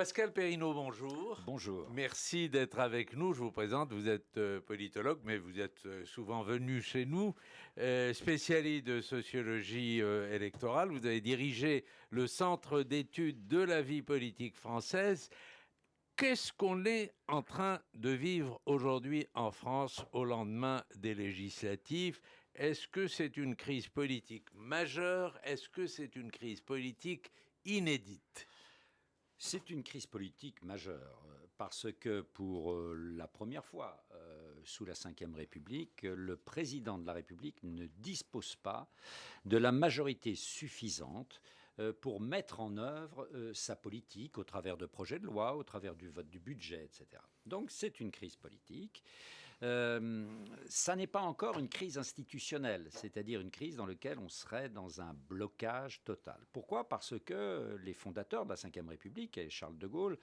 Pascal Perrineau, bonjour. Bonjour. Merci d'être avec nous. Je vous présente, vous êtes politologue, mais vous êtes souvent venu chez nous, spécialiste de sociologie électorale. Vous avez dirigé le Centre d'études de la vie politique française. Qu'est-ce qu'on est en train de vivre aujourd'hui en France au lendemain des législatives? Est-ce que c'est une crise politique majeure? Est-ce que c'est une crise politique inédite? C'est une crise politique majeure parce que pour la première fois sous la Ve République, le président de la République ne dispose pas de la majorité suffisante pour mettre en œuvre sa politique au travers de projets de loi, au travers du vote du budget, etc. Donc c'est une crise politique. Ça n'est pas encore une crise institutionnelle, c'est-à-dire une crise dans laquelle on serait dans un blocage total. Pourquoi ? Parce que les fondateurs de la Ve République, et Charles de Gaulle,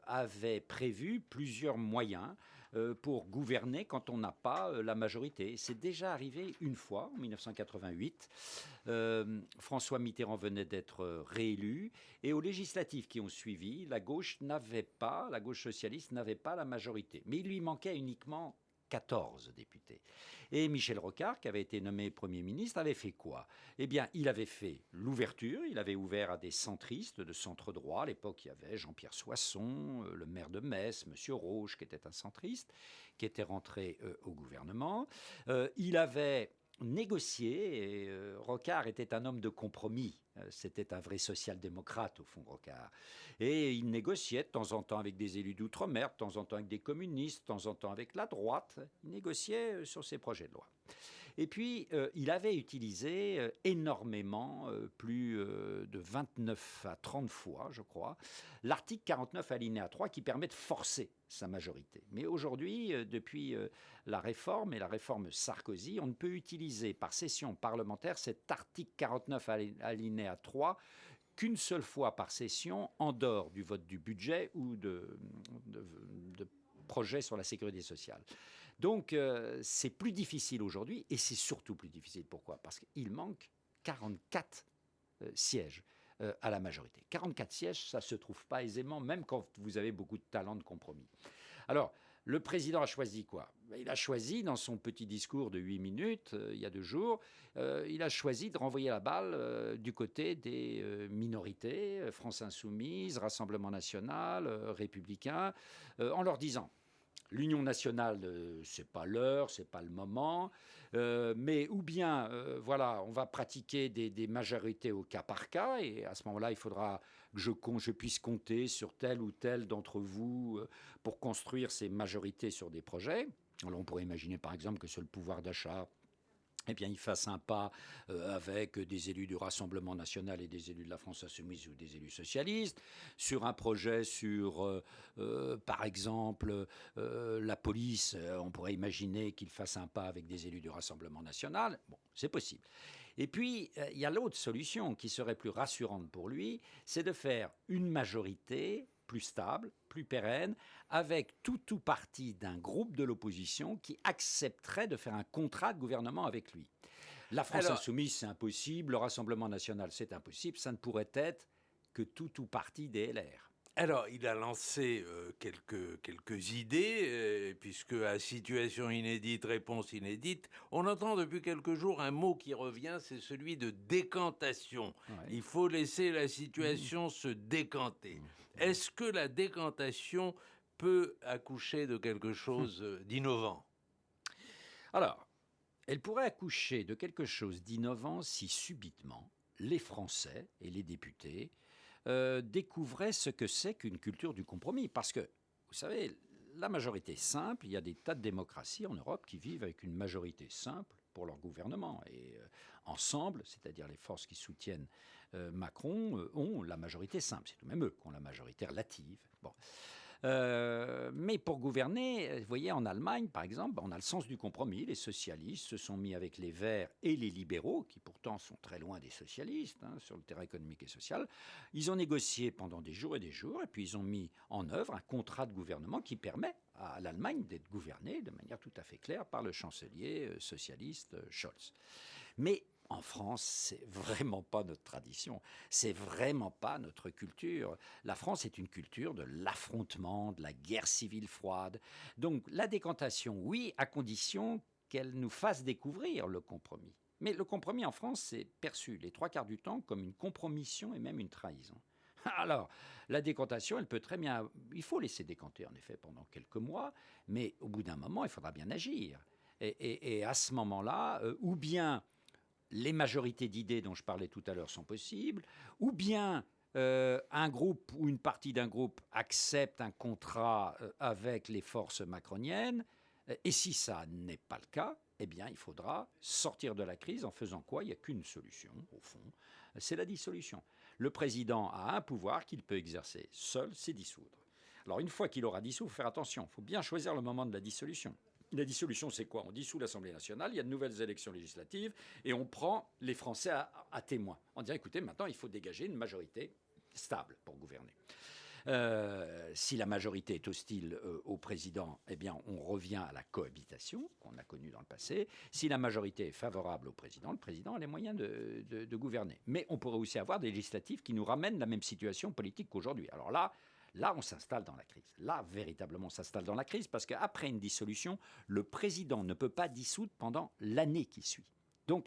avaient prévu plusieurs moyens pour gouverner quand on n'a pas la majorité. C'est déjà arrivé une fois, en 1988. François Mitterrand venait d'être réélu, et aux législatives qui ont suivi, la gauche socialiste n'avait pas la majorité. Mais il lui manquait uniquement 14 députés. Et Michel Rocard, qui avait été nommé Premier ministre, avait fait quoi ? Eh bien, il avait fait l'ouverture, il avait ouvert à des centristes de centre droit. À l'époque, il y avait Jean-Pierre Soisson, le maire de Metz, M. Rauch, qui était un centriste, qui était rentré au gouvernement. Il avait négocié, et Rocard était un homme de compromis. C'était un vrai social-démocrate, au fond, Rocard. Et il négociait de temps en temps avec des élus d'outre-mer, de temps en temps avec des communistes, de temps en temps avec la droite. Il négociait sur ses projets de loi. Et puis, il avait utilisé énormément, plus de 29 à 30 fois, je crois, l'article 49 alinéa 3 qui permet de forcer sa majorité. Mais aujourd'hui, depuis la réforme et la réforme Sarkozy, on ne peut utiliser par session parlementaire cet article 49 alinéa 3 qu'une seule fois par session en dehors du vote du budget ou de projets sur la sécurité sociale. Donc, c'est plus difficile aujourd'hui, et c'est surtout plus difficile. Pourquoi ? Parce qu'il manque 44 sièges à la majorité. 44 sièges, ça ne se trouve pas aisément, même quand vous avez beaucoup de talent de compromis. Alors, le président a choisi quoi ? Il a choisi, dans son petit discours de 8 minutes, il y a 2 jours, il a choisi de renvoyer la balle du côté des minorités, France Insoumise, Rassemblement National, Républicains, en leur disant: l'union nationale, c'est pas l'heure, c'est pas le moment, mais ou bien, voilà, on va pratiquer des majorités au cas par cas, et à ce moment-là, il faudra que je puisse compter sur tel ou tel d'entre vous pour construire ces majorités sur des projets. Alors, on pourrait imaginer, par exemple, que sur le pouvoir d'achat, eh bien, il fasse un pas avec des élus du Rassemblement national et des élus de la France insoumise ou des élus socialistes, sur un projet sur, par exemple, la police, on pourrait imaginer qu'il fasse un pas avec des élus du Rassemblement national. Bon, c'est possible. Et puis, il y a l'autre solution qui serait plus rassurante pour lui, c'est de faire une majorité plus stable, plus pérenne, avec tout ou partie d'un groupe de l'opposition qui accepterait de faire un contrat de gouvernement avec lui. La France insoumise, c'est impossible. Le Rassemblement national, c'est impossible. Ça ne pourrait être que tout ou partie des LR. Alors, il a lancé quelques idées, puisque à situation inédite, réponse inédite, on entend depuis quelques jours un mot qui revient, c'est celui de décantation. Ouais. Il faut laisser la situation se décanter. Est-ce que la décantation peut accoucher de quelque chose d'innovant ? Alors, elle pourrait accoucher de quelque chose d'innovant si subitement les Français et les députés découvraient ce que c'est qu'une culture du compromis. Parce que, vous savez, la majorité simple, il y a des tas de démocraties en Europe qui vivent avec une majorité simple pour leur gouvernement. Et ensemble, c'est-à-dire les forces qui soutiennent Macron, ont la majorité simple. C'est tout de même eux qui ont la majorité relative. Bon. Mais pour gouverner, vous voyez, en Allemagne, par exemple, on a le sens du compromis. Les socialistes se sont mis avec les Verts et les libéraux, qui pourtant sont très loin des socialistes sur le terrain économique et social. Ils ont négocié pendant des jours, et puis ils ont mis en œuvre un contrat de gouvernement qui permet à l'Allemagne d'être gouvernée de manière tout à fait claire par le chancelier socialiste Scholz. Mais En France, c'est vraiment pas notre tradition, c'est vraiment pas notre culture. La France est une culture de l'affrontement, de la guerre civile froide. Donc la décantation, oui, à condition qu'elle nous fasse découvrir le compromis. Mais le compromis en France, c'est perçu les trois quarts du temps comme une compromission et même une trahison. Alors, la décantation, elle peut très bien... Il faut laisser décanter, en effet, pendant quelques mois, mais au bout d'un moment, il faudra bien agir. Et à ce moment-là, ou bien les majorités d'idées dont je parlais tout à l'heure sont possibles, ou bien un groupe ou une partie d'un groupe accepte un contrat avec les forces macroniennes, et si ça n'est pas le cas, eh bien, il faudra sortir de la crise en faisant quoi? Il n'y a qu'une solution, au fond, c'est la dissolution. Le président a un pouvoir qu'il peut exercer seul, c'est dissoudre. Alors, une fois qu'il aura dissous, il faut faire attention, il faut bien choisir le moment de la dissolution. La dissolution, c'est quoi? On dissout l'Assemblée nationale, il y a de nouvelles élections législatives, et on prend les Français à témoin. En disant, écoutez, maintenant, il faut dégager une majorité stable pour gouverner. Si la majorité est hostile au président, eh bien, on revient à la cohabitation qu'on a connue dans le passé. Si la majorité est favorable au président, le président a les moyens de gouverner. Mais on pourrait aussi avoir des législatives qui nous ramènent la même situation politique qu'aujourd'hui. Alors là, on s'installe dans la crise. Là, véritablement, on s'installe dans la crise parce qu'après une dissolution, le président ne peut pas dissoudre pendant l'année qui suit. Donc,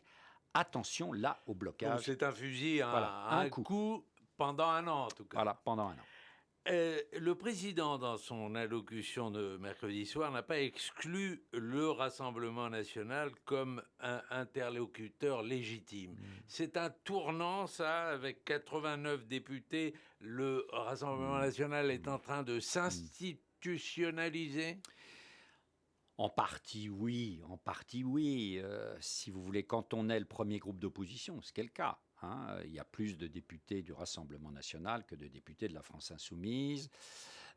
attention là au blocage. Donc c'est un fusil à Voilà, un coup pendant un an, en tout cas. Voilà, pendant un an. Le président, dans son allocution de mercredi soir, n'a pas exclu le Rassemblement national comme un interlocuteur légitime. C'est un tournant, ça, avec 89 députés. Le Rassemblement national est en train de s'institutionnaliser. En partie, oui. Si vous voulez, quand on est le premier groupe d'opposition, ce qui est le cas. Il y a plus de députés du Rassemblement national que de députés de la France insoumise.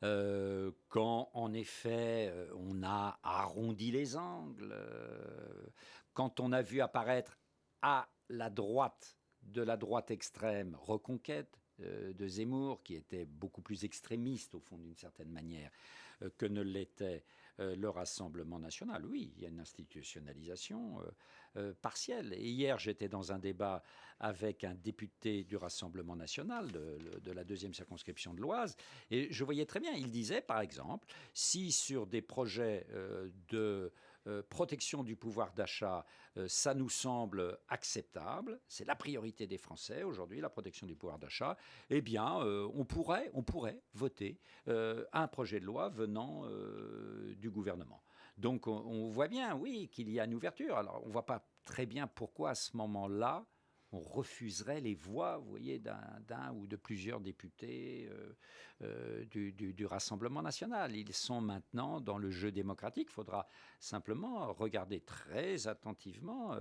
Quand, en effet, on a arrondi les angles, quand on a vu apparaître à la droite, de la droite extrême, Reconquête de Zemmour, qui était beaucoup plus extrémiste, au fond, d'une certaine manière, que ne l'était le Rassemblement national. Oui, il y a une institutionnalisation partielle. Et hier, j'étais dans un débat avec un député du Rassemblement national de la deuxième circonscription de l'Oise, et je voyais très bien, il disait, par exemple, si sur des projets de protection du pouvoir d'achat, ça nous semble acceptable, c'est la priorité des Français aujourd'hui, la protection du pouvoir d'achat, eh bien, on pourrait voter un projet de loi venant du gouvernement. Donc, on voit bien, oui, qu'il y a une ouverture. Alors, on ne voit pas très bien pourquoi, à ce moment-là, on refuserait les voix, vous voyez, d'un ou de plusieurs députés du Rassemblement national. Ils sont maintenant dans le jeu démocratique. Il faudra simplement regarder très attentivement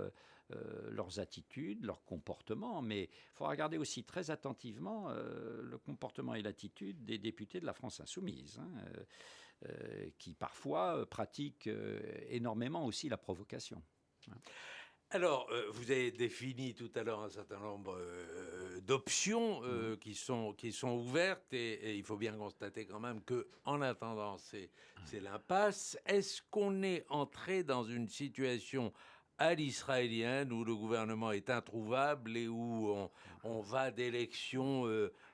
leurs attitudes, leurs comportements, mais il faudra regarder aussi très attentivement le comportement et l'attitude des députés de la France insoumise, qui parfois pratiquent énormément aussi la provocation. Alors, vous avez défini tout à l'heure un certain nombre d'options qui sont ouvertes et il faut bien constater quand même que, en attendant, c'est l'impasse. Est-ce qu'on est entré dans une situation à l'israélienne où le gouvernement est introuvable et où on va d'élection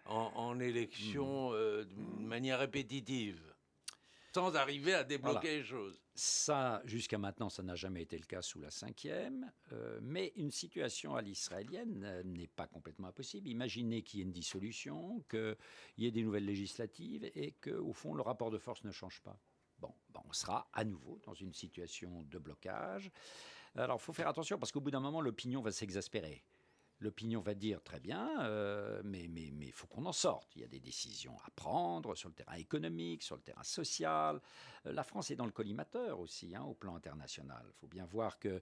en élection de manière répétitive, sans arriver à débloquer les choses? Ça, jusqu'à maintenant, ça n'a jamais été le cas sous la Ve, mais une situation à l'israélienne n'est pas complètement impossible. Imaginez qu'il y ait une dissolution, qu'il y ait des nouvelles législatives et qu'au fond, le rapport de force ne change pas. Bon, on sera à nouveau dans une situation de blocage. Alors, il faut faire attention parce qu'au bout d'un moment, l'opinion va s'exaspérer. L'opinion va dire très bien, mais il faut qu'on en sorte. Il y a des décisions à prendre sur le terrain économique, sur le terrain social. La France est dans le collimateur aussi, au plan international. Il faut bien voir que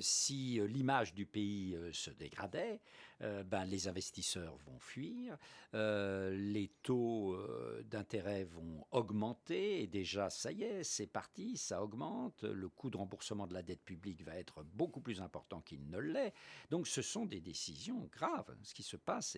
si l'image du pays se dégradait, les investisseurs vont fuir, les taux d'intérêt vont augmenter, et déjà, ça y est, c'est parti, ça augmente. Le coût de remboursement de la dette publique va être beaucoup plus important qu'il ne l'est. Donc, ce sont sont des décisions graves. Ce qui se passe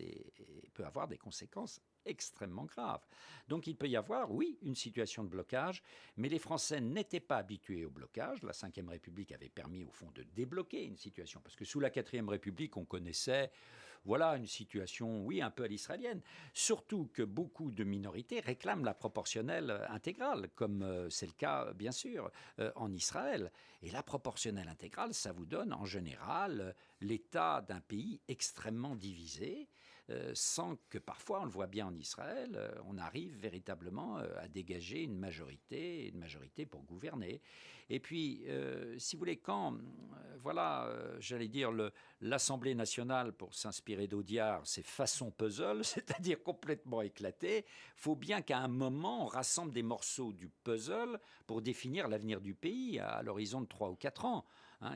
peut avoir des conséquences extrêmement graves. Donc il peut y avoir, oui, une situation de blocage, mais les Français n'étaient pas habitués au blocage. La Ve République avait permis, au fond, de débloquer une situation. Parce que sous la Quatrième République, on connaissait, voilà, une situation, oui, un peu à l'israélienne. Surtout que beaucoup de minorités réclament la proportionnelle intégrale, comme c'est le cas, bien sûr, en Israël. Et la proportionnelle intégrale, ça vous donne, en général, l'état d'un pays extrêmement divisé, sans que parfois, on le voit bien en Israël, on arrive véritablement à dégager une majorité pour gouverner. Et puis, si vous voulez, quand, j'allais dire, l'Assemblée nationale, pour s'inspirer d'Audiard, c'est façon puzzle, c'est-à-dire complètement éclaté, il faut bien qu'à un moment, on rassemble des morceaux du puzzle pour définir l'avenir du pays à l'horizon de 3 ou 4 ans.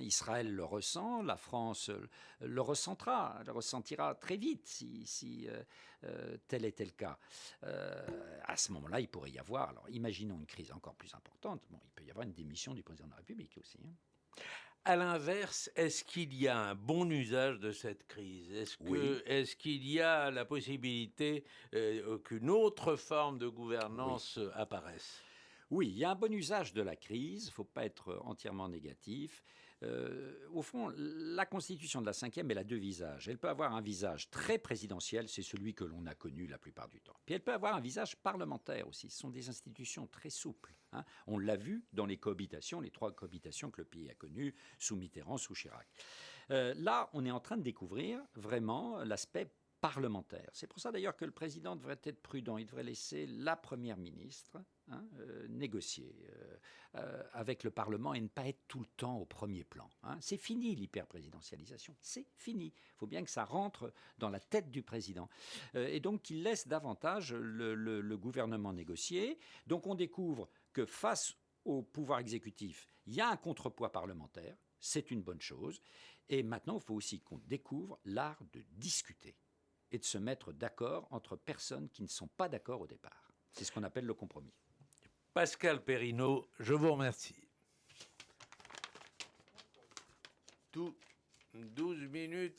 Israël le ressent, la France le ressentira très vite si tel était le cas. À ce moment-là, il pourrait y avoir, alors imaginons une crise encore plus importante, il peut y avoir une démission du président de la République aussi. À l'inverse, est-ce qu'il y a un bon usage de cette crise ? Est-ce qu'il y a la possibilité qu'une autre forme de gouvernance apparaisse ? Oui, il y a un bon usage de la crise, il ne faut pas être entièrement négatif. Au fond, la constitution de la Ve, elle a deux visages. Elle peut avoir un visage très présidentiel, c'est celui que l'on a connu la plupart du temps. Puis elle peut avoir un visage parlementaire aussi. Ce sont des institutions très souples. On l'a vu dans les cohabitations, les 3 cohabitations que le pays a connues, sous Mitterrand, sous Chirac. Là, on est en train de découvrir vraiment l'aspect parlementaire. C'est pour ça d'ailleurs que le président devrait être prudent. Il devrait laisser la première ministre négocier avec le Parlement et ne pas être tout le temps au premier plan. C'est fini l'hyper-présidentialisation, c'est fini. Il faut bien que ça rentre dans la tête du président. Et donc qu'il laisse davantage le gouvernement négocier. Donc on découvre que face au pouvoir exécutif, il y a un contrepoids parlementaire, c'est une bonne chose. Et maintenant, il faut aussi qu'on découvre l'art de discuter et de se mettre d'accord entre personnes qui ne sont pas d'accord au départ. C'est ce qu'on appelle le compromis. Pascal Perrineau, je vous remercie. 12 minutes.